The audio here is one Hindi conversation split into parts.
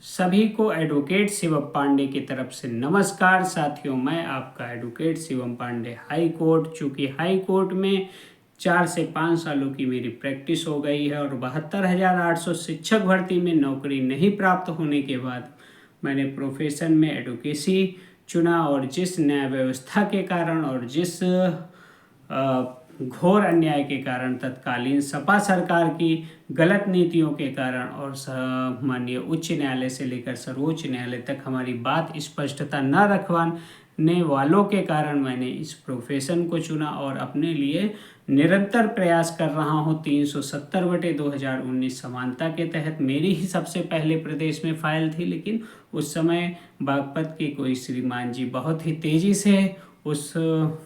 सभी को एडवोकेट शिवम पांडे की तरफ से नमस्कार। साथियों, मैं आपका advocate Shivam Pandey high court, चूँकि हाई कोर्ट में 4 से 5 सालों की मेरी प्रैक्टिस हो गई है और 72,800 शिक्षक भर्ती में नौकरी नहीं प्राप्त होने के बाद मैंने प्रोफेशन में एडवोकेसी चुना। और जिस न्याय व्यवस्था के कारण और जिस घोर अन्याय के कारण, तत्कालीन सपा सरकार की गलत नीतियों के कारण और माननीय उच्च न्यायालय से लेकर सर्वोच्च न्यायालय तक हमारी बात स्पष्टता न रखवाने वालों के कारण मैंने इस प्रोफेशन को चुना और अपने लिए निरंतर प्रयास कर रहा हूँ। 370/2019 समानता के तहत मेरी ही सबसे पहले प्रदेश में फाइल थी, लेकिन उस समय बागपत के कोई श्रीमान जी बहुत ही तेज़ी से उस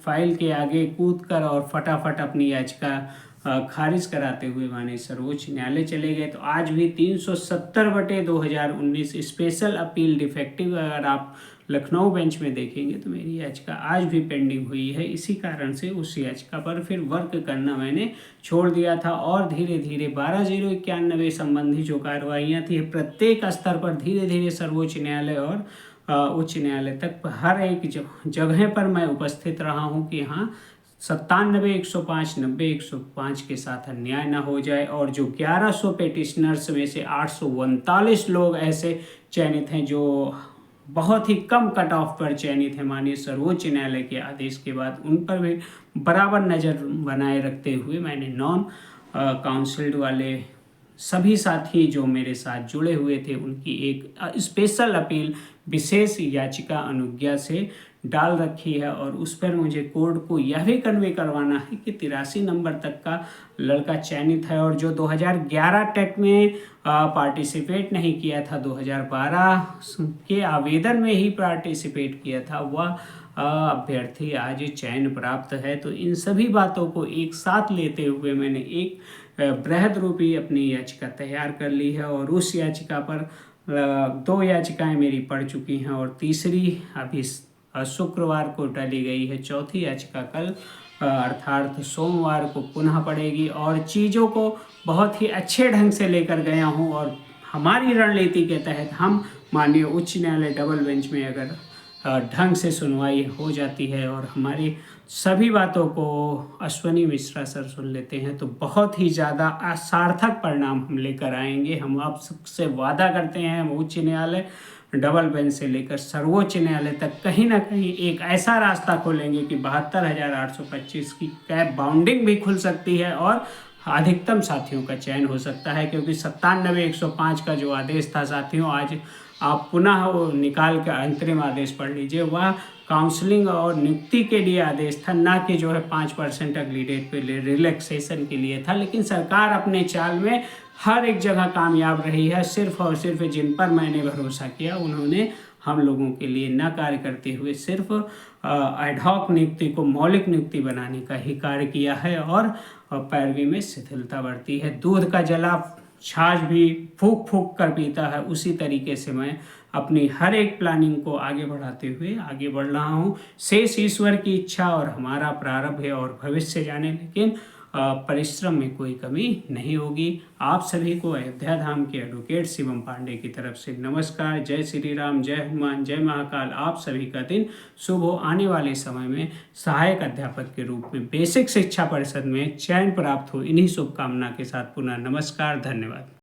फाइल के आगे कूदकर और फटाफट अपनी याचिका खारिज कराते हुए माने सर्वोच्च न्यायालय चले गए। तो आज भी 370/2019 स्पेशल अपील डिफेक्टिव, अगर आप लखनऊ बेंच में देखेंगे तो मेरी याचिका आज भी पेंडिंग हुई है। इसी कारण से उस याचिका पर फिर वर्क करना मैंने छोड़ दिया था और धीरे धीरे 12/091 संबंधी जो कार्रवाइयाँ थी प्रत्येक स्तर पर धीरे धीरे सर्वोच्च न्यायालय और उच्च न्यायालय तक हर एक जगह पर मैं उपस्थित रहा हूँ कि हाँ 97, 105, 90, 105 के साथ अन्याय ना हो जाए। और जो 1100 पेटिशनर्स में से 839 लोग ऐसे चयनित हैं जो बहुत ही कम कट ऑफ पर चयनित है माननीय सर्वोच्च न्यायालय के आदेश के बाद, उन पर भी बराबर नज़र बनाए रखते हुए मैंने नॉन काउंसिल्ड वाले सभी साथी जो मेरे साथ जुड़े हुए थे उनकी एक स्पेशल अपील विशेष याचिका अनुज्ञा से डाल रखी है। और उस पर मुझे कोर्ट को यह भी कन्वे करवाना है कि 83 नंबर तक का लड़का चयनित है और जो 2011 टेट में पार्टिसिपेट नहीं किया था, 2012 के आवेदन में ही पार्टिसिपेट किया था, वह अभ्यर्थी आज चयन प्राप्त है। तो इन सभी बातों को एक साथ लेते हुए मैंने एक बृहद रूपी अपनी याचिका तैयार कर ली है और उस याचिका पर 2 याचिकाएं मेरी पड़ चुकी हैं और तीसरी अभी शुक्रवार को डाली गई है। चौथी याचिका कल अर्थात सोमवार को पुनः पड़ेगी। और चीज़ों को बहुत ही अच्छे ढंग से लेकर गया हूँ और हमारी रणनीति के तहत हम माननीय उच्च न्यायालय डबल बेंच में अगर ढंग से सुनवाई हो जाती है और हमारी सभी बातों को अश्वनी मिश्रा सर सुन लेते हैं तो बहुत ही ज़्यादा सार्थक परिणाम हम लेकर आएंगे। हम आप सबसे वादा करते हैं, हम उच्च न्यायालय डबल बेंच से लेकर सर्वोच्च न्यायालय तक कहीं ना कहीं एक ऐसा रास्ता खोलेंगे कि 72,825 की कैप बाउंडिंग भी खुल सकती है और अधिकतम साथियों का चयन हो सकता है। क्योंकि 97/105 का जो आदेश था साथियों, आज आप पुनः वो निकाल कर अंतरिम आदेश पढ़ लीजिए, वह काउंसलिंग और नियुक्ति के लिए आदेश था, ना कि जो है 5% अगली डेट पे रिलैक्सेशन के लिए था। लेकिन सरकार अपने चाल में हर एक जगह कामयाब रही है। सिर्फ और सिर्फ जिन पर मैंने भरोसा किया उन्होंने हम लोगों के लिए न कार्य करते हुए सिर्फ एडहॉक नियुक्ति को मौलिक नियुक्ति बनाने का ही कार्य किया है और पैरवी में शिथिलता बढ़ती है। दूध का जला छाछ भी फूंक फूंक कर पीता है, उसी तरीके से मैं अपनी हर एक प्लानिंग को आगे बढ़ाते हुए आगे बढ़ रहा हूँ। शेष ईश्वर की इच्छा और हमारा प्रारब्ध है और भविष्य जाने, लेकिन परिश्रम में कोई कमी नहीं होगी। आप सभी को अयोध्या धाम के एडवोकेट शिवम पांडे की तरफ से नमस्कार। जय श्री राम, जय हनुमान, जय महाकाल। आप सभी का दिन शुभ हो। आने वाले समय में सहायक अध्यापक के रूप में बेसिक शिक्षा परिषद में चयन प्राप्त हो, इन्हीं शुभकामना के साथ पुनः नमस्कार, धन्यवाद।